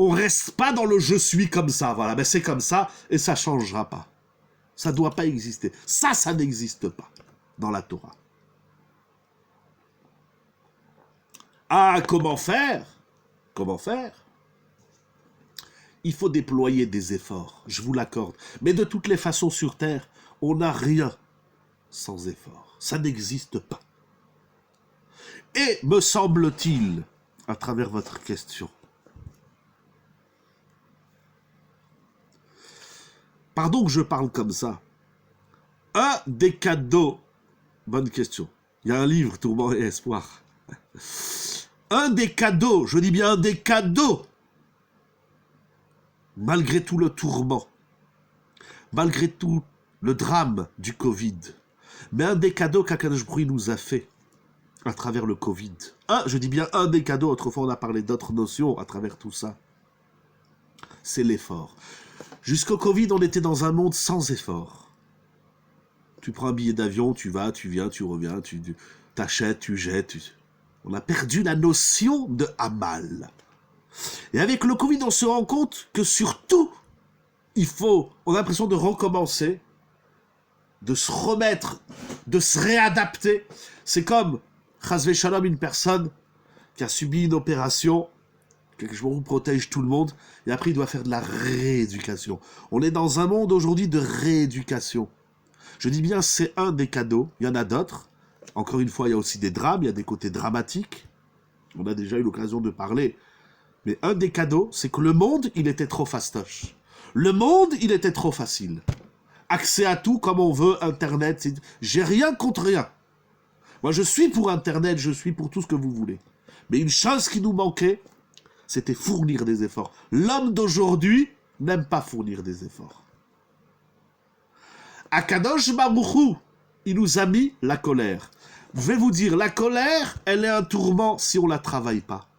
On reste pas dans le je suis comme ça, voilà, ben c'est comme ça et ça changera pas. Ça doit pas exister. Ça n'existe pas dans la Torah. Ah, comment faire? Comment faire? Il faut déployer des efforts, je vous l'accorde. Mais de toutes les façons sur Terre, on n'a rien sans effort. Ça n'existe pas. Et me semble-t-il, à travers votre question, pardon que je parle comme ça, un des cadeaux, bonne question, il y a un livre, Tourment et Espoir, un des cadeaux, je dis bien un des cadeaux, malgré tout le tourment, malgré tout le drame du Covid, mais un des cadeaux qu'Akadosh Baruch Hu nous a fait à travers le Covid. Je dis bien un des cadeaux, autrefois on a parlé d'autres notions à travers tout ça. C'est l'effort. Jusqu'au Covid, on était dans un monde sans effort. Tu prends un billet d'avion, tu vas, tu viens, tu reviens, tu t'achètes, tu jettes. On a perdu la notion de Amal. Et avec le Covid, on se rend compte que surtout, on a l'impression de recommencer, de se remettre, de se réadapter. C'est comme, Chazvé Shalom, une personne qui a subi une opération, que je vous protège tout le monde, et après il doit faire de la rééducation. On est dans un monde aujourd'hui de rééducation. Je dis bien, c'est un des cadeaux, il y en a d'autres. Encore une fois, il y a aussi des drames, il y a des côtés dramatiques. On a déjà eu l'occasion de parler. Mais un des cadeaux, c'est que le monde, il était trop fastoche. Le monde, il était trop facile. Accès à tout comme on veut, Internet, j'ai rien contre rien. Moi, je suis pour Internet, je suis pour tout ce que vous voulez. Mais une chose qui nous manquait, c'était fournir des efforts. L'homme d'aujourd'hui n'aime pas fournir des efforts. Akadosh Baruch Hu, il nous a mis la colère. Je vais vous dire, la colère, elle est un tourment si on ne la travaille pas.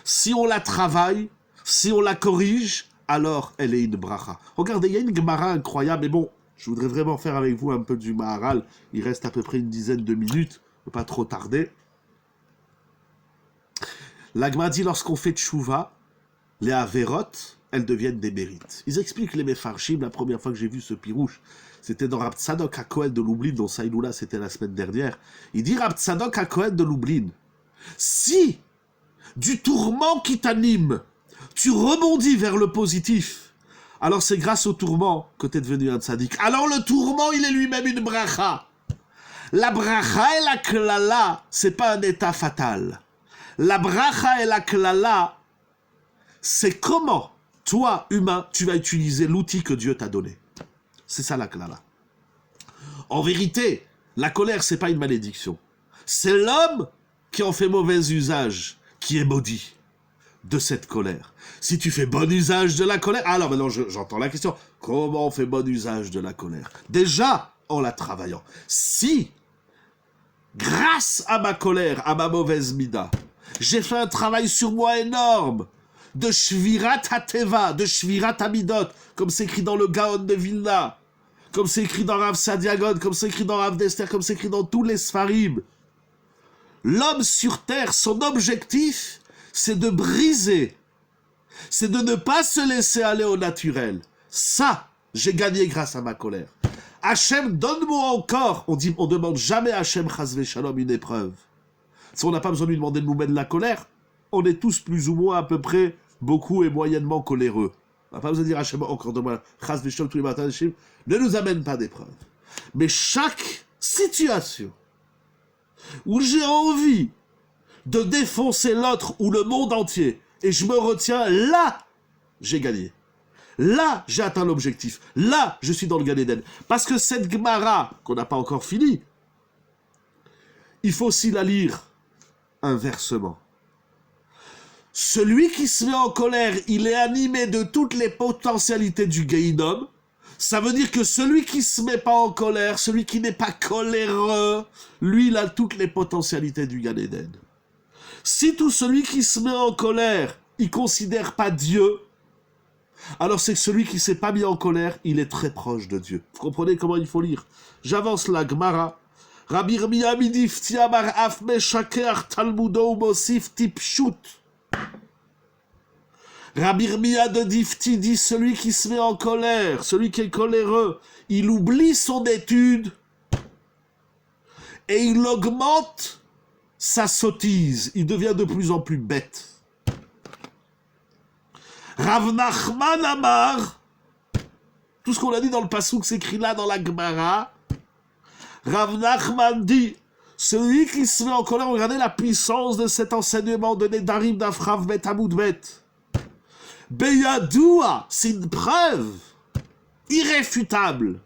Si on la travaille, si on la corrige, alors elle est une bracha. Regardez, il y a une Gemara incroyable, mais bon, je voudrais vraiment faire avec vous un peu du Maharal. Il reste à peu près une dizaine de minutes, ne pas trop tarder. La Gemara dit, lorsqu'on fait tchouva, les avérotes, elles deviennent des mérites. Ils expliquent les Mefarshim, la première fois que j'ai vu ce pirouche, c'était dans Rab Tzadok HaKohen de Lublin, dont Saïloula, c'était la semaine dernière. Il dit Rab Tzadok HaKohen de Lublin, si du tourment qui t'anime, tu rebondis vers le positif, alors c'est grâce au tourment que tu es devenu un tzaddik. Alors le tourment, il est lui-même une bracha. La bracha et la klala, c'est pas un état fatal. La bracha et la klala, c'est comment, toi, humain, tu vas utiliser l'outil que Dieu t'a donné. C'est ça la klala. En vérité, la colère, c'est pas une malédiction. C'est l'homme qui en fait mauvais usage, qui est maudit de cette colère. Si tu fais bon usage de la colère... Alors maintenant, j'entends la question. Comment on fait bon usage de la colère? Déjà, en la travaillant. Si, grâce à ma colère, à ma mauvaise mida, j'ai fait un travail sur moi énorme, de Shvirat HaTeva, de Shvirat HaMidot, comme c'est écrit dans le Gaon de Vilna, comme c'est écrit dans Rav Sadiagon, comme c'est écrit dans Rav Dester, comme c'est écrit dans tous les Sfarim. L'homme sur terre, son objectif, c'est de briser, c'est de ne pas se laisser aller au naturel. Ça, j'ai gagné grâce à ma colère. Hachem, donne-moi encore. On demande jamais à Hachem Chazvé Shalom une épreuve. Si on n'a pas besoin de lui demander de nous mettre de la colère, on est tous plus ou moins à peu près beaucoup et moyennement coléreux. On n'a pas besoin de dire Hachem encore demain Chazvé Shalom tous les matins, Hachem, ne nous amène pas d'épreuve. Mais chaque situation où j'ai envie de défoncer l'autre ou le monde entier, et je me retiens, là, j'ai gagné. Là, j'ai atteint l'objectif. Là, je suis dans le Gan Eden. Parce que cette Gemara, qu'on n'a pas encore fini, il faut aussi la lire inversement. Celui qui se met en colère, il est animé de toutes les potentialités du Gehinom. Ça veut dire que celui qui se met pas en colère, celui qui n'est pas coléreux, lui, il a toutes les potentialités du Gan Eden. Si tout celui qui se met en colère, il considère pas Dieu, alors c'est que celui qui s'est pas mis en colère, il est très proche de Dieu. Vous comprenez comment il faut lire? J'avance la Gemara. Rabbi Irmia midifti amar af meshaker talmudo mosif tipshut. Rabbi Irmia de Difti dit, celui qui se met en colère, celui qui est coléreux, il oublie son étude et il augmente sa sottise, il devient de plus en plus bête. Rav Nachman Amar, tout ce qu'on a dit dans le passouk s'écrit là dans la Gemara. Rav Nachman dit, celui qui se met en colère, regardez la puissance de cet enseignement de Nedarim d'Afrav Bet Hamoud Bet. Beyadoua, c'est une preuve irréfutable.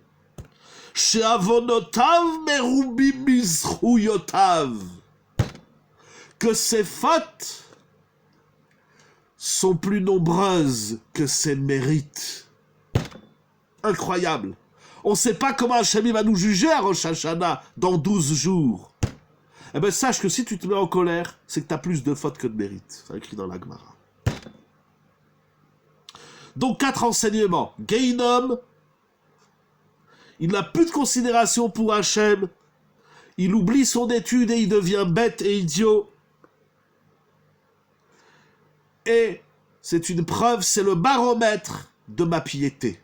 She'avonotav merubi mizchuyotav, que ses fautes sont plus nombreuses que ses mérites. Incroyable. On ne sait pas comment Hachem va nous juger à Rosh Hashanah dans 12 jours. Eh bien, sache que si tu te mets en colère, c'est que tu as plus de fautes que de mérites. C'est écrit dans la Gemara. Donc, 4 enseignements. Geinom, il n'a plus de considération pour Hachem. Il oublie son étude et il devient bête et idiot. Et c'est une preuve, c'est le baromètre de ma piété.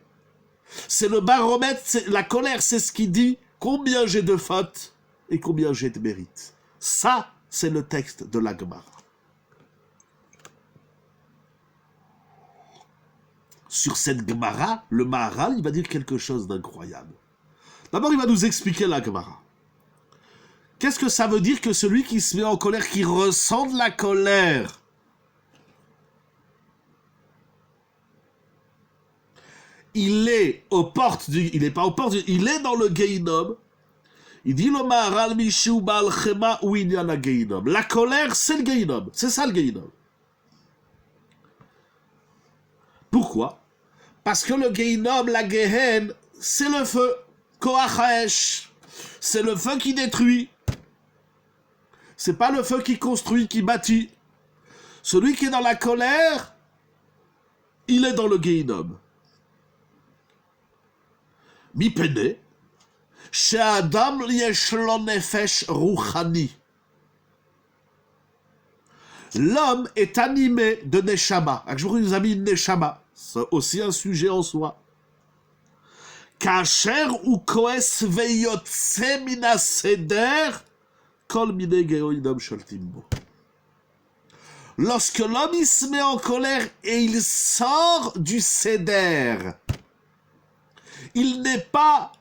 C'est le baromètre, la colère, c'est ce qui dit combien j'ai de fautes et combien j'ai de mérites. Ça, c'est le texte de la Gemara. Sur cette Gemara, le Maharal, il va dire quelque chose d'incroyable. D'abord, il va nous expliquer la Gemara. Qu'est-ce que ça veut dire que celui qui se met en colère, qui ressent de la colère, il est aux portes du... Il n'est pas aux portes du... Il est dans le Geinom. Il dit le Maharal Mishu Baal Chema ou Inyana Geinom. La colère, c'est le Geinom. C'est ça le Geinom. Pourquoi? Parce que le Geinom, la Gehen, c'est le feu. Koach Haesh. C'est le feu qui détruit. C'est pas le feu qui construit, qui bâtit. Celui qui est dans la colère, il est dans le Geinom. Mipene, she'adam yesh lo nefesh ruchani. L'homme est animé de neshama. Un jour, il nous a mis une neshama. C'est aussi un sujet en soi. Kasher ou koes veyotse mina seder, kol mine geoidam sholtimbo. Lorsque l'homme il se met en colère et il sort du seder, il n'est pas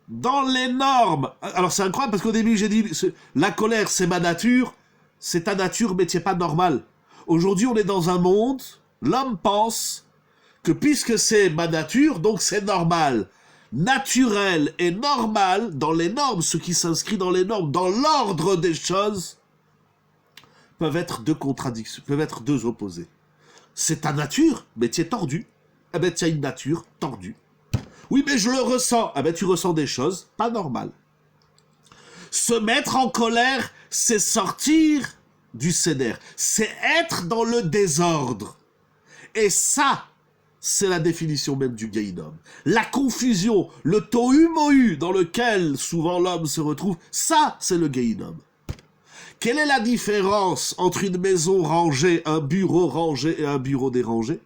dans les normes. Alors c'est incroyable parce qu'au début j'ai dit la colère c'est ma nature, c'est ta nature mais tu n'es pas normal. Aujourd'hui on est dans un monde, l'homme pense que puisque c'est ma nature, donc c'est normal. Naturel et normal, dans les normes, ce qui s'inscrit dans les normes, dans l'ordre des choses, peuvent être deux contradictions, peuvent être deux opposés. C'est ta nature, mais tu es tordu. Eh bien tu as une nature tordue. Oui, mais je le ressens. Ah ben, tu ressens des choses pas normales. Se mettre en colère, c'est sortir du sédère. C'est être dans le désordre. Et ça, c'est la définition même du Geinom. La confusion, le tohu-mohu dans lequel souvent l'homme se retrouve, ça, c'est le Geinom. Quelle est la différence entre une maison rangée, un bureau rangé et un bureau dérangé?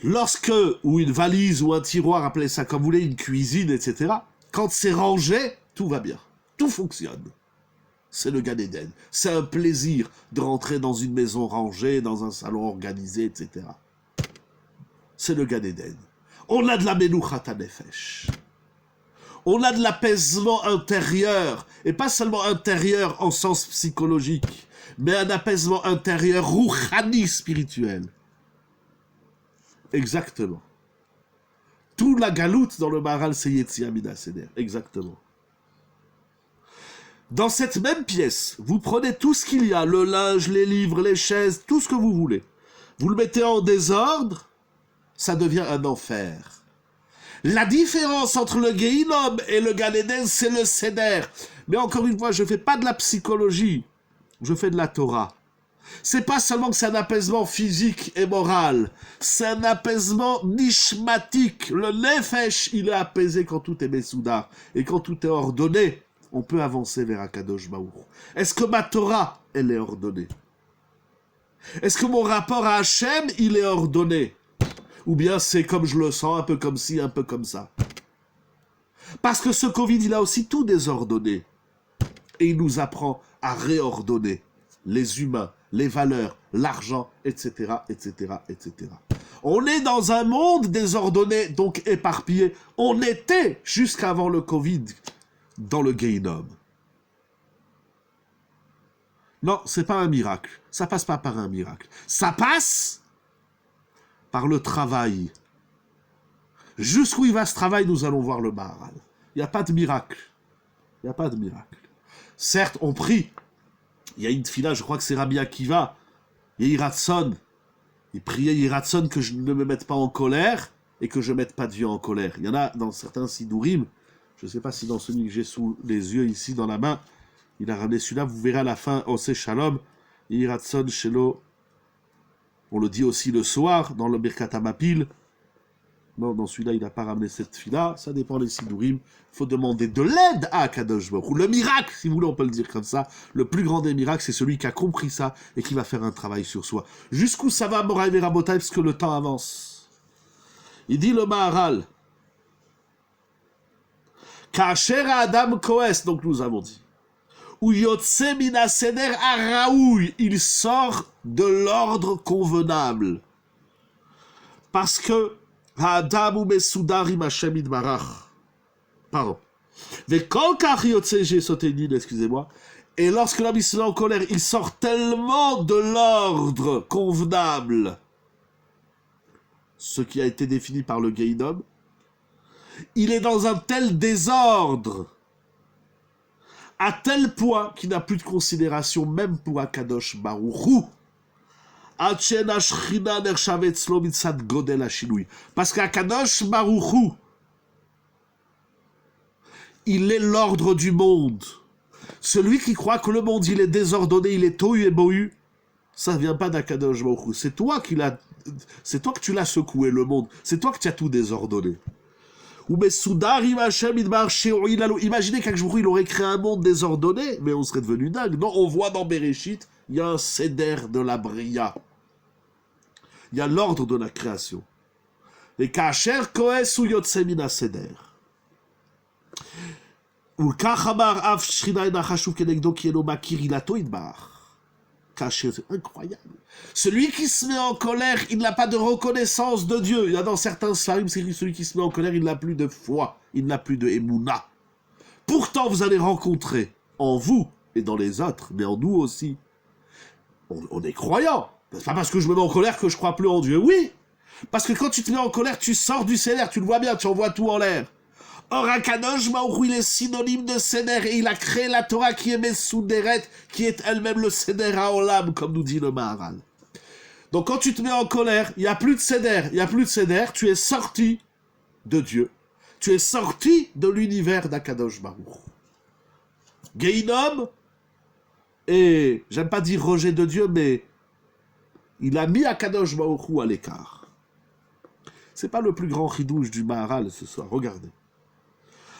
Lorsque, ou une valise, ou un tiroir, appelez ça comme vous voulez, une cuisine, etc., quand c'est rangé, tout va bien. Tout fonctionne. C'est le Gan Eden. C'est un plaisir de rentrer dans une maison rangée, dans un salon organisé, etc. C'est le Gan Eden. On a de la Menuchat HaNefesh. On a de l'apaisement intérieur, et pas seulement intérieur en sens psychologique, mais un apaisement intérieur rouchani spirituel. Exactement. Tout la galoute dans le Maharal, c'est Yetziat Mina Seder. Exactement. Dans cette même pièce, vous prenez tout ce qu'il y a, le linge, les livres, les chaises, tout ce que vous voulez. Vous le mettez en désordre, ça devient un enfer. La différence entre le Geinom et le Gan Eden, c'est le Seder. Mais encore une fois, je ne fais pas de la psychologie, je fais de la Torah. C'est pas seulement que c'est un apaisement physique et moral, c'est un apaisement nishmatique. Le nefesh, il est apaisé quand tout est mesouda. Et quand tout est ordonné, on peut avancer vers Akadosh Baruch. Est-ce que ma Torah, elle est ordonnée? Est-ce que mon rapport à Hachem, il est ordonné? Ou bien c'est comme je le sens, un peu comme ci, un peu comme ça? Parce que ce Covid, il a aussi tout désordonné. Et il nous apprend à réordonner les humains, les valeurs, l'argent, etc., etc., etc. On est dans un monde désordonné, donc éparpillé. On était, jusqu'avant le Covid, dans le Gehinnom. Non, c'est pas un miracle. Ça passe pas par un miracle. Ça passe par le travail. Jusqu'où il va ce travail, nous allons voir le Maharal. Il n'y a pas de miracle. Il n'y a pas de miracle. Certes, on prie. Il y a une fila, je crois que c'est Rabbi Akiva. Yehiratson. Il priait Yehiratson que je ne me mette pas en colère et que je ne mette pas Dieu en colère. Il y en a dans certains Sidourim. Je ne sais pas si dans celui que j'ai sous les yeux ici, dans la main, il a ramené celui-là. Vous verrez à la fin, Osé Shalom. Yehiratson Shelo. On le dit aussi le soir, dans le Birkat Hamapil. Non, dans celui-là, il n'a pas ramené cette fila. Ça dépend des Sidourim. Il faut demander de l'aide à Kadosh Baruch Hu. Le miracle, si vous voulez, on peut le dire comme ça. Le plus grand des miracles, c'est celui qui a compris ça et qui va faire un travail sur soi. Jusqu'où ça va, Moraï et Rabotai, parce que le temps avance. Il dit le Maharal. Kacher Adam Koes, donc nous avons dit. Ou Yotse Mina Seder Araoui, il sort de l'ordre convenable. Parce que Adam ou Mesudar im Hashem Idbarach. Pardon. J'ai sauté une ligne, excusez-moi. Et lorsque l'homme se met en colère, il sort tellement de l'ordre convenable, ce qui a été défini par le Gehinnom, il est dans un tel désordre, à tel point qu'il n'a plus de considération même pour Akadosh Baruch Hu. Parce qu'Akadosh Baruch Hu, il est l'ordre du monde. Celui qui croit que le monde, il est désordonné, il est tohu et bohu, ça ne vient pas d'Akadosh Baruch Hu. C'est toi que tu l'as secoué, le monde. C'est toi que tu as tout désordonné. Imaginez qu'un jour il aurait créé un monde désordonné, mais on serait devenu dingue. Non, on voit dans Bereshit, il y a un seder de la Bria. Il y a l'ordre de la création. Et Kacher Koes ou Yotsemina Seder. Ou Kachamar Av Shrina Nachashuv Kenegdo Kieno Makir Ilato Idbar. Kacher, c'est incroyable. Celui qui se met en colère, il n'a pas de reconnaissance de Dieu. Il y a dans certains sfarim, c'est celui qui se met en colère, il n'a plus de foi, il n'a plus de émouna. Pourtant, vous allez rencontrer en vous et dans les autres, mais en nous aussi. On est croyants. C'est pas parce que je me mets en colère que je crois plus en Dieu. Oui, parce que quand tu te mets en colère, tu sors du Seder, tu le vois bien, tu envoies tout en l'air. Or, Akadosh Baruch Hu, il est synonyme de Seder, et il a créé la Torah qui est Mesuderet, qui est elle-même le Seder Haolam, comme nous dit le Maharal. Donc quand tu te mets en colère, il n'y a plus de Seder, tu es sorti de Dieu. Tu es sorti de l'univers d'Akadosh Baruch Hu. Gehinnom, et j'aime pas dire rejet de Dieu, mais il a mis Akadosh Baruch Hu à l'écart. C'est pas le plus grand chidouche du Maharal ce soir, regardez.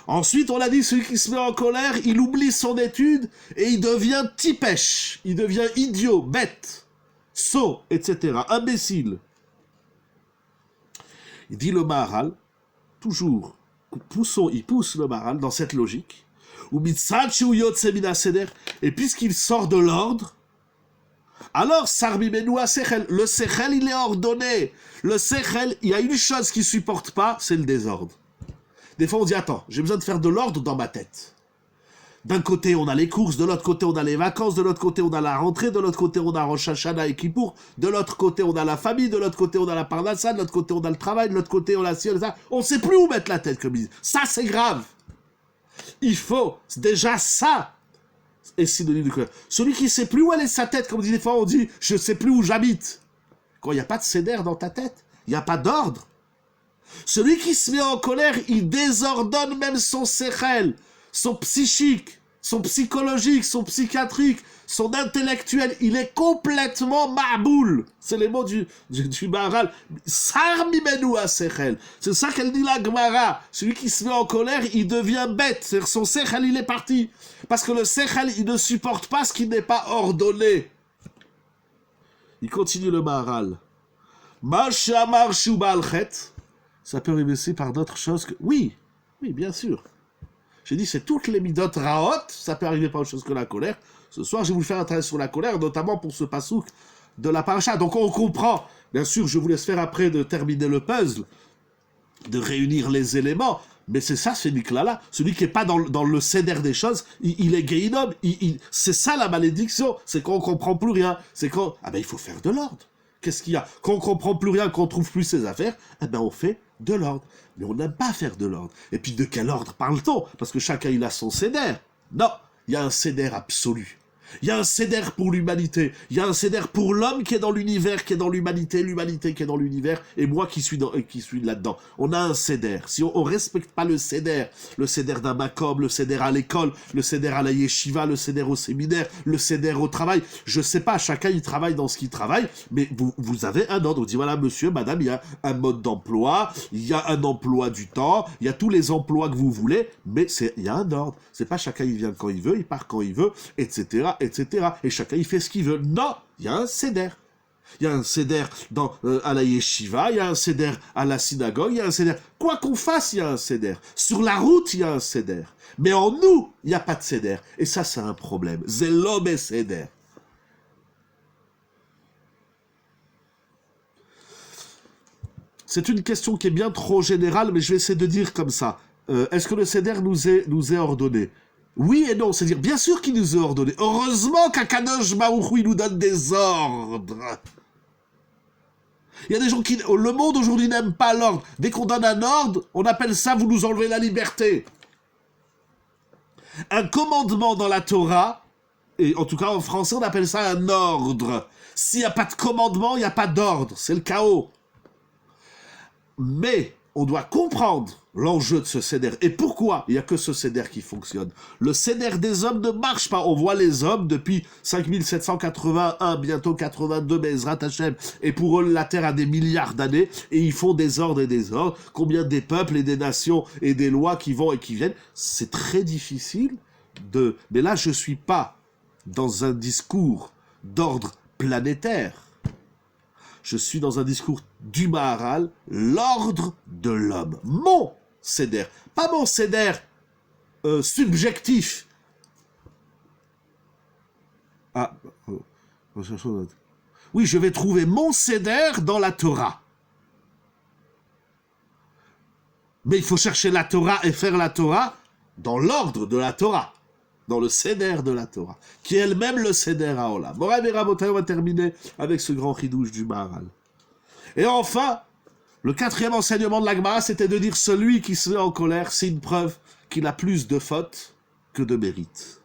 Ensuite, on a dit, celui qui se met en colère, il oublie son étude et il devient tipèche, il devient idiot, bête, sot, etc., imbécile. Il dit le Maharal, toujours, il pousse le Maharal dans cette logique, et puisqu'il sort de l'ordre, alors, le sechel, il est ordonné. Le sechel, il y a une chose qu'il ne supporte pas, c'est le désordre. Des fois, on dit, attends, j'ai besoin de faire de l'ordre dans ma tête. D'un côté, on a les courses, de l'autre côté, on a les vacances, de l'autre côté, on a la rentrée, de l'autre côté, on a Rosh Hashanah et Kippour, de l'autre côté, on a la famille, de l'autre côté, on a la parnassa, de l'autre côté, on a le travail, de l'autre côté, on a ci, on a ça. On ne sait plus où mettre la tête, comme ils disent. Ça, c'est grave. Il faut, déjà ça, est synonyme de colère. Celui qui ne sait plus où elle est sa tête, comme dit des fois, on dit, je ne sais plus où j'habite. Quand il n'y a pas de sédère dans ta tête, il n'y a pas d'ordre. Celui qui se met en colère, il désordonne même son sechel, son psychique, son psychologique, son psychiatrique, son intellectuel. Il est complètement maboul. C'est les mots du Maharal. Sar mimenu a sechel. C'est ça qu'elle dit la Gemara. Celui qui se met en colère, il devient bête. C'est-à-dire son sechel, il est parti. Parce que le sechel, il ne supporte pas ce qui n'est pas ordonné. Il continue le Maharal. Mashamar Shubal Chet. Ça peut arriver aussi par d'autres choses que... Oui, bien sûr. J'ai dit, c'est toutes les midot raot, ça peut arriver par autre chose que la colère. Ce soir, je vais vous faire un travail sur la colère, notamment pour ce pasouk de la paracha. Donc on comprend. Bien sûr, je vous laisse faire après de terminer le puzzle, de réunir les éléments. Mais c'est ça, c'est Mikla-là. Celui qui n'est pas dans le céder des choses, il est Gehinom. C'est ça la malédiction. C'est qu'on ne comprend plus rien. C'est qu'on... Ah ben, il faut faire de l'ordre. Qu'est-ce qu'il y a? Quand on ne comprend plus rien, qu'on ne trouve plus ses affaires, eh ben, on fait de l'ordre. Mais on n'aime pas faire de l'ordre. Et puis, de quel ordre parle-t-on? Parce que chacun, il a son céder. Non, il y a un céder absolu. Il y a un céder pour l'humanité. Il y a un céder pour l'homme qui est dans l'univers, qui est dans l'humanité, l'humanité qui est dans l'univers, et moi qui suis là-dedans. On a un céder. Si on respecte pas le céder d'un makom, le céder à l'école, le céder à la yeshiva, le céder au séminaire, le céder au travail, je sais pas, chacun il travaille dans ce qu'il travaille, mais vous avez un ordre. On dit voilà, monsieur, madame, il y a un mode d'emploi, il y a un emploi du temps, il y a tous les emplois que vous voulez, mais il y a un ordre. C'est pas chacun il vient quand il veut, il part quand il veut, etc. Et chacun il fait ce qu'il veut. Non, il y a un céder. Il y a un céder à la yeshiva, il y a un céder à la synagogue, il y a un céder. Quoi qu'on fasse, il y a un céder. Sur la route, il y a un céder. Mais en nous, il n'y a pas de céder. Et ça, c'est un problème. Zélom et céder. C'est une question qui est bien trop générale, mais je vais essayer de dire comme ça. Est-ce que le céder nous est ordonné? Oui et non, c'est-à-dire, bien sûr qu'il nous est ordonné. Heureusement qu'Akadosh Baruch Hu, il nous donne des ordres. Il y a des gens qui... Le monde aujourd'hui n'aime pas l'ordre. Dès qu'on donne un ordre, on appelle ça « vous nous enlevez la liberté ». Un commandement dans la Torah, et en tout cas en français, on appelle ça un ordre. S'il n'y a pas de commandement, il n'y a pas d'ordre. C'est le chaos. Mais on doit comprendre l'enjeu de ce céder. Et pourquoi il n'y a que ce céder qui fonctionne? Le céder des hommes ne marche pas. On voit les hommes depuis 5781, bientôt 82, Bezrat Hashem. Et pour eux, la Terre a des milliards d'années. Et ils font des ordres et des ordres. Combien des peuples et des nations et des lois qui vont et qui viennent. C'est très difficile de... Mais là, je ne suis pas dans un discours d'ordre planétaire. Je suis dans un discours du Maharal, l'ordre de l'homme. Mon céder, pas mon céder subjectif. Oui, je vais trouver mon céder dans la Torah. Mais il faut chercher la Torah et faire la Torah dans l'ordre de la Torah. Dans le céder de la Torah, qui est elle-même le céder à Olam. Morav et Rabotai, on va terminer avec ce grand chidouche du Maharal. Et enfin, le quatrième enseignement de la Gemara, c'était de dire celui qui se met en colère, c'est une preuve qu'il a plus de fautes que de mérites.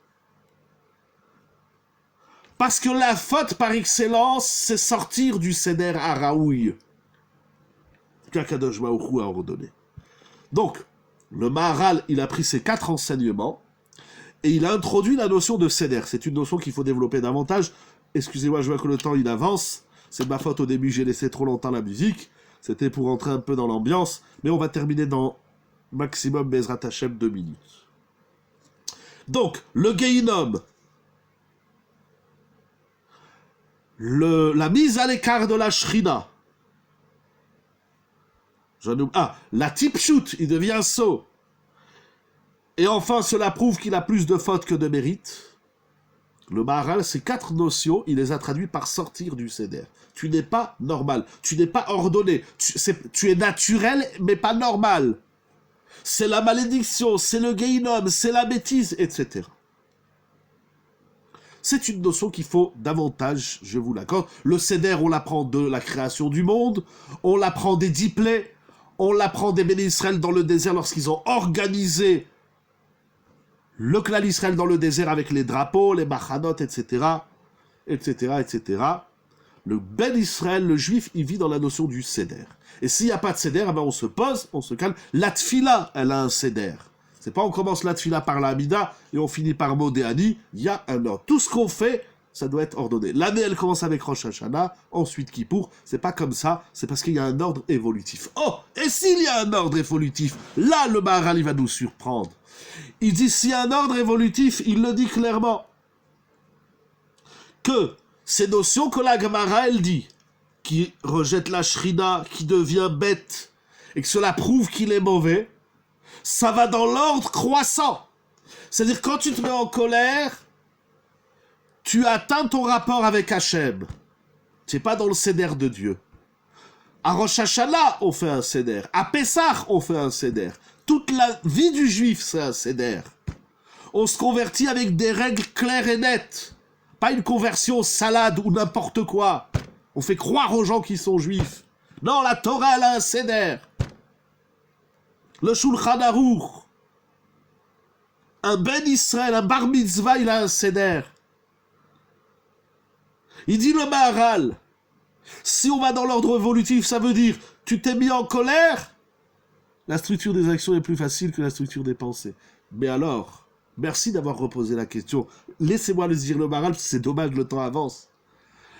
Parce que la faute par excellence, c'est sortir du céder à Raoui, qu'Akadosh Baruch Hu a ordonné. Donc, le Maharal, il a pris ces 4 enseignements, et il a introduit la notion de céder. C'est une notion qu'il faut développer davantage. Excusez-moi, je vois que le temps, il avance. C'est de ma faute au début, j'ai laissé trop longtemps la musique. C'était pour entrer un peu dans l'ambiance. Mais on va terminer dans maximum Bezrat Hashem 2 minutes. Donc, le Gehinom. La mise à l'écart de la Shrina. La Tipshut, il devient sot. Et enfin, cela prouve qu'il a plus de fautes que de mérites. Le Maharal, ces 4 notions, il les a traduits par sortir du céder. Tu n'es pas normal, tu n'es pas ordonné, tu es naturel, mais pas normal. C'est la malédiction, c'est le Gehinom, c'est la bêtise, etc. C'est une notion qu'il faut davantage, je vous l'accorde. Le céder, on l'apprend de la création du monde, on l'apprend des 10 plaies, on l'apprend des Béné Israël dans le désert lorsqu'ils ont organisé le clan Israël dans le désert avec les drapeaux, les machanot, etc., etc., etc. Le Ben Israël, le juif, il vit dans la notion du céder. Et s'il n'y a pas de céder, on se pose, on se calme. La tfila, elle a un céder. C'est pas on commence la tfila par la Hamida et on finit par Modéani. Il y a un ordre. Tout ce qu'on fait, ça doit être ordonné. L'année, elle commence avec Rosh Hashanah, ensuite Kippour. C'est pas comme ça, c'est parce qu'il y a un ordre évolutif. Oh, et s'il y a un ordre évolutif, là, le Maharal, il va nous surprendre. Il dit, s'il y a un ordre évolutif, il le dit clairement, que ces notions que la Gemara, elle dit, qui rejette la Shrina, qui devient bête, et que cela prouve qu'il est mauvais, ça va dans l'ordre croissant. C'est-à-dire, quand tu te mets en colère, tu atteins ton rapport avec Hachem. Tu n'es pas dans le Seder de Dieu. À Rosh Hashanah, on fait un Seder. À Pessah, on fait un Seder. Toute la vie du juif, c'est un Seder. On se convertit avec des règles claires et nettes. Pas une conversion salade ou n'importe quoi. On fait croire aux gens qui sont juifs. Non, la Torah, elle a un Seder. Le Shulchan Aruch. Un Ben Israël, un Bar Mitzvah, il a un Seder. Il dit le Maharal, si on va dans l'ordre évolutif, ça veut dire, tu t'es mis en colère, la structure des actions est plus facile que la structure des pensées. Mais alors, merci d'avoir reposé la question. Laissez-moi le dire le Maharal, c'est dommage, le temps avance.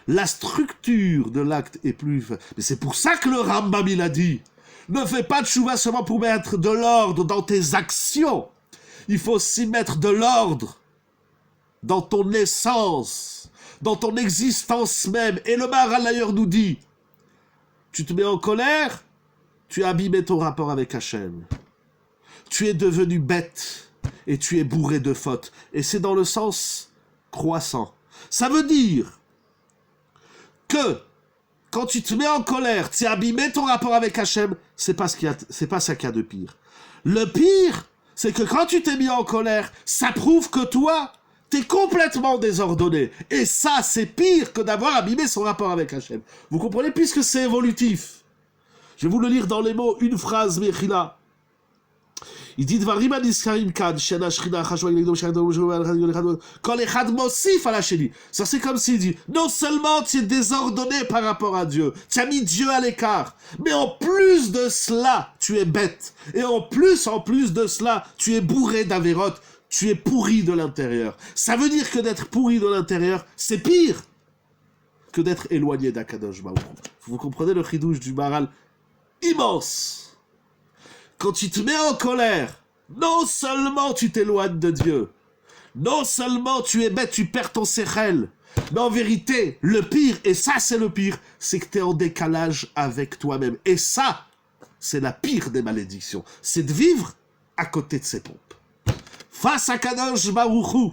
La structure de l'acte est plus... Mais c'est pour ça que le Rambam, il a dit, ne fais pas de chouva seulement pour mettre de l'ordre dans tes actions. Il faut aussi mettre de l'ordre dans ton essence, dans ton existence même. Et le Maharal d'ailleurs nous dit, tu te mets en colère, tu as abîmé ton rapport avec Hachem. Tu es devenu bête et tu es bourré de fautes. Et c'est dans le sens croissant. Ça veut dire que quand tu te mets en colère, tu as abîmé ton rapport avec Hachem, c'est pas ça qu'il y a de pire. Le pire, c'est que quand tu t'es mis en colère, ça prouve que toi, t'es complètement désordonné. Et ça, c'est pire que d'avoir abîmé son rapport avec Hachem. Vous comprenez, puisque c'est évolutif. Je vais vous le lire dans les mots, une phrase, Mechila. Il dit Dvarim aniskarim kad, shena shrina chashwa ylegdom shadom kol echad mosif à la chénie. Ça c'est comme s'il dit, non seulement tu es désordonné par rapport à Dieu, tu as mis Dieu à l'écart, mais en plus de cela, tu es bête. Et en plus de cela, tu es bourré d'avérotes, tu es pourri de l'intérieur. Ça veut dire que d'être pourri de l'intérieur, c'est pire que d'être éloigné d'Akadosh Baruch Hu. Vous comprenez le chidouche du Maharal immense. Quand tu te mets en colère, non seulement tu t'éloignes de Dieu, non seulement tu es bête, tu perds ton séchel, mais en vérité, le pire, et ça c'est le pire, c'est que tu es en décalage avec toi-même. Et ça, c'est la pire des malédictions. C'est de vivre à côté de ses pompes. Face à Kadosh Baruch Hu,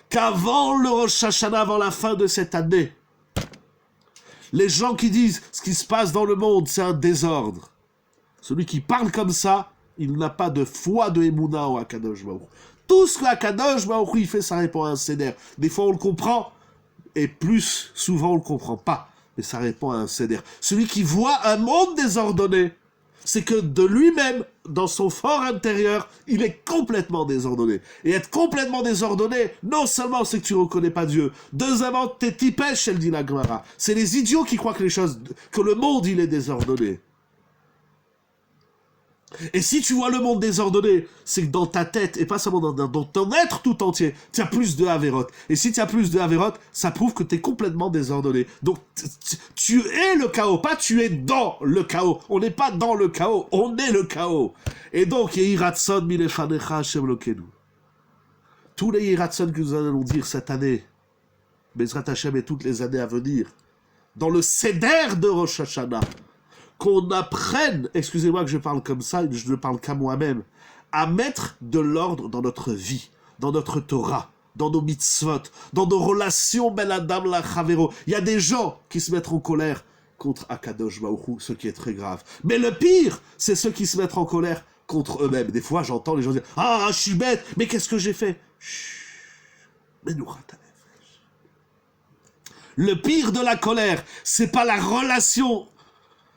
qu'avant le Rosh Hashanah, avant la fin de cette année, les gens qui disent ce qui se passe dans le monde, c'est un désordre. Celui qui parle comme ça, il n'a pas de foi de Emouna au Akadosh Baruch Hu. Tout ce que Akadosh Baruch Hu il fait, ça répond à un Seder. Des fois on le comprend, et plus souvent on le comprend pas. Mais ça répond à un Seder. Celui qui voit un monde désordonné, c'est que de lui-même, dans son fort intérieur, il est complètement désordonné. Et être complètement désordonné, non seulement c'est que tu ne reconnais pas Dieu, deuxièmement, t'es tipèche, elle dit la Gemara. C'est les idiots qui croient que que le monde, il est désordonné. Et si tu vois le monde désordonné, c'est que dans ta tête, et pas seulement dans ton être tout entier, tu as plus de Havéroth. Et si tu as plus de Havéroth, ça prouve que tu es complètement désordonné. Donc, tu es le chaos, pas tu es dans le chaos. On n'est pas dans le chaos, on est le chaos. Et donc, Yehiratson milefanecha Hashem Lokenu. Tous les Yehiratson que nous allons dire cette année, Bezrat Hashem et toutes les années à venir, dans le Seder de Rosh Hashanah, qu'on apprenne, excusez-moi que je parle comme ça, je ne parle qu'à moi-même, à mettre de l'ordre dans notre vie, dans notre Torah, dans nos mitzvot, dans nos relations ben adam la chavero. Il y a des gens qui se mettent en colère contre Akadosh Baruch Hu, ce qui est très grave. Mais le pire, c'est ceux qui se mettent en colère contre eux-mêmes. Des fois, j'entends les gens dire « Ah, je suis bête, mais qu'est-ce que j'ai fait ?» Chut, mais nous le pire de la colère, c'est pas la relation.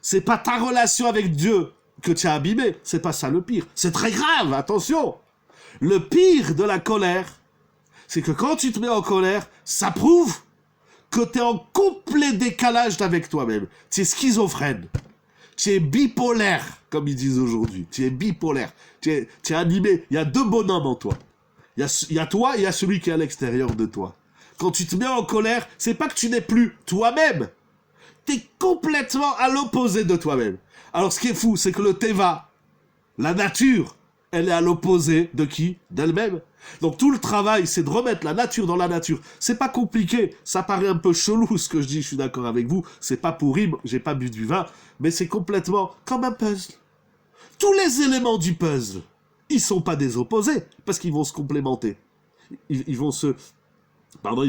C'est pas ta relation avec Dieu que tu as abîmée. C'est pas ça le pire. C'est très grave, attention. Le pire de la colère, c'est que quand tu te mets en colère, ça prouve que tu es en complet décalage avec toi-même. Tu es schizophrène. Tu es bipolaire, comme ils disent aujourd'hui. Tu es bipolaire. Tu es animé. Il y a deux bonhommes en toi. Il y a toi et il y a celui qui est à l'extérieur de toi. Quand tu te mets en colère, c'est pas que tu n'es plus toi-même. T'es complètement à l'opposé de toi-même. Alors ce qui est fou, c'est que le Teva, la nature, elle est à l'opposé de qui? D'elle-même. Donc tout le travail, c'est de remettre la nature dans la nature. C'est pas compliqué, ça paraît un peu chelou ce que je dis, je suis d'accord avec vous, c'est pas pour rime, j'ai pas bu du vin, mais c'est complètement comme un puzzle. Tous les éléments du puzzle, ils sont pas des opposés, parce qu'ils vont se complémenter. Ils vont se... Pardon,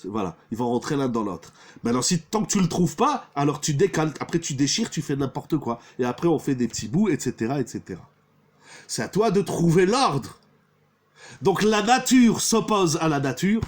voilà, ils vont rentrer l'un dans l'autre. Maintenant, si tant que tu le trouves pas, alors tu décales, après tu déchires, tu fais n'importe quoi. Et après, on fait des petits bouts, etc., etc. C'est à toi de trouver l'ordre. Donc la nature s'oppose à la nature,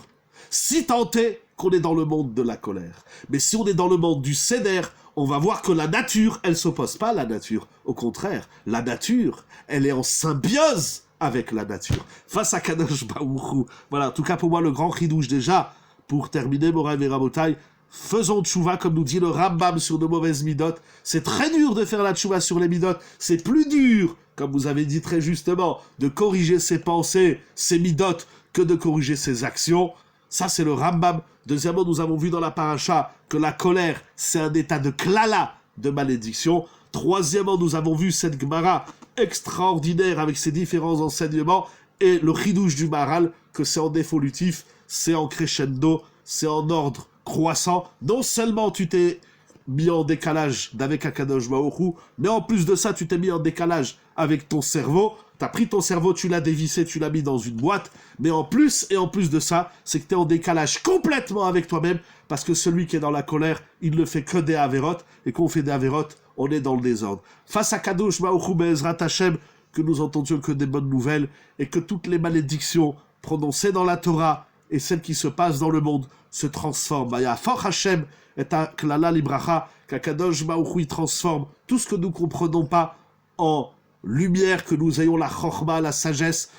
si tant est qu'on est dans le monde de la colère. Mais si on est dans le monde du Seder, on va voir que la nature, elle s'oppose pas à la nature. Au contraire, la nature, elle est en symbiose avec la nature. Face à Kadosh Baruch Hu. Voilà, en tout cas pour moi, le grand chidouche déjà, pour terminer, Moraï et Rabotai, faisons tchouva, comme nous dit le Rambam sur de mauvaises midotes. C'est très dur de faire la tchouva sur les midotes. C'est plus dur, comme vous avez dit très justement, de corriger ses pensées, ses midotes, que de corriger ses actions. Ça, c'est le Rambam. Deuxièmement, nous avons vu dans la paracha que la colère, c'est un état de klala, de malédiction. Troisièmement, nous avons vu cette Gemara extraordinaire avec ses différents enseignements et le chidouche du Maharal, que c'est en dévolutif, c'est en crescendo, c'est en ordre croissant. Non seulement tu t'es mis en décalage d'avec Akadosh Baruch Hu, mais en plus de ça, tu t'es mis en décalage avec ton cerveau. T'as pris ton cerveau, tu l'as dévissé, tu l'as mis dans une boîte, mais en plus de ça, c'est que t'es en décalage complètement avec toi-même, parce que celui qui est dans la colère, il ne fait que des avérotes, et quand on fait des avérotes, on est dans le désordre. Face à Kadosh Baruch Hu Be'ezrat Hashem, que nous entendions que des bonnes nouvelles, et que toutes les malédictions prononcées dans la Torah, et celles qui se passent dans le monde, se transforment. Baya For Hashem, et à Klala Libracha, qu'Akadosh Baruch Hu transforme tout ce que nous ne comprenons pas en lumière, que nous ayons la chorma, la sagesse.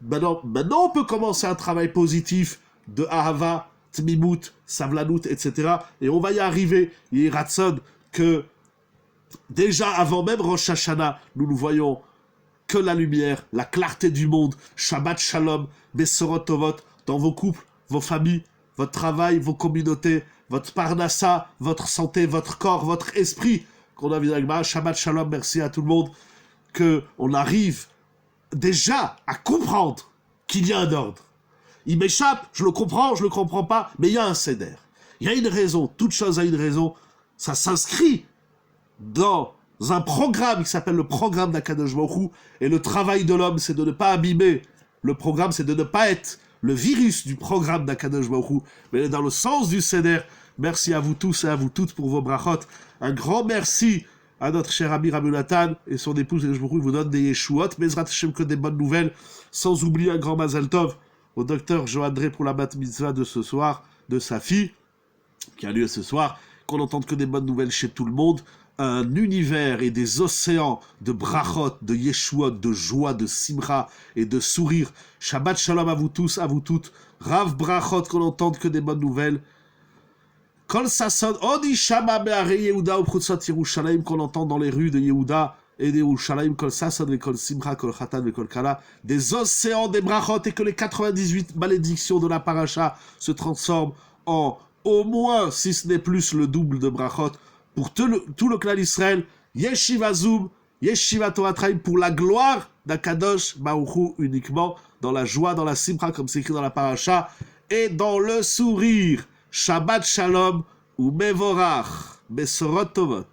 Maintenant, on peut commencer un travail positif de Ahava, Tmimut, Savlanut, etc. Et on va y arriver. Il y a Ratson que déjà avant même Rosh Hashanah, nous voyons que la lumière, la clarté du monde, Shabbat Shalom, Besorot Tovot, dans vos couples, vos familles, votre travail, vos communautés, votre parnassa, votre santé, votre corps, votre esprit. Qu'on a vu avec Shabbat Shalom, merci à tout le monde. Qu'on arrive déjà à comprendre qu'il y a un ordre. Il m'échappe, je le comprends pas, mais il y a un seder. Il y a une raison, toute chose a une raison. Ça s'inscrit dans un programme qui s'appelle le programme d'Akadosh Baruch Hu, et le travail de l'homme, c'est de ne pas abîmer. Le programme, c'est de ne pas être le virus du programme d'Akadosh Baruch Hu, mais dans le sens du seder. Merci à vous tous et à vous toutes pour vos brachot. Un grand merci à notre cher ami Rabbi Nathan et son épouse, et je vous donne des Yeshuot, Bezrat Hashem, que des bonnes nouvelles, sans oublier un grand Mazal Tov au docteur Joandré pour la bat mitzvah de ce soir, de sa fille, qui a lieu ce soir, qu'on n'entende que des bonnes nouvelles chez tout le monde, un univers et des océans de brachot, de Yeshuot, de joie, de simra et de sourire. Shabbat Shalom à vous tous, à vous toutes, Rav brachot, qu'on n'entende que des bonnes nouvelles. Kol Sasson, Odi Shama Be'are Yehuda U'Prutzot Yerushalayim, qu'on entend dans les rues de Yehuda et de Yerushalayim, Kol Sasson, et Kol Simcha, Kol Chatan, et Kol Kala, des océans, des brachot, et que les 98 malédictions de la paracha se transforment en au moins, si ce n'est plus, le double de brachot pour tout le clan d'Israël. Yeshiva Zoom, Yeshiva Torah Traim, pour la gloire d'Akadosh Baruch Hu uniquement, dans la joie, dans la simcha, comme c'est écrit dans la paracha, et dans le sourire. Shabbat Shalom ou Mevorach, Besorot Tovot.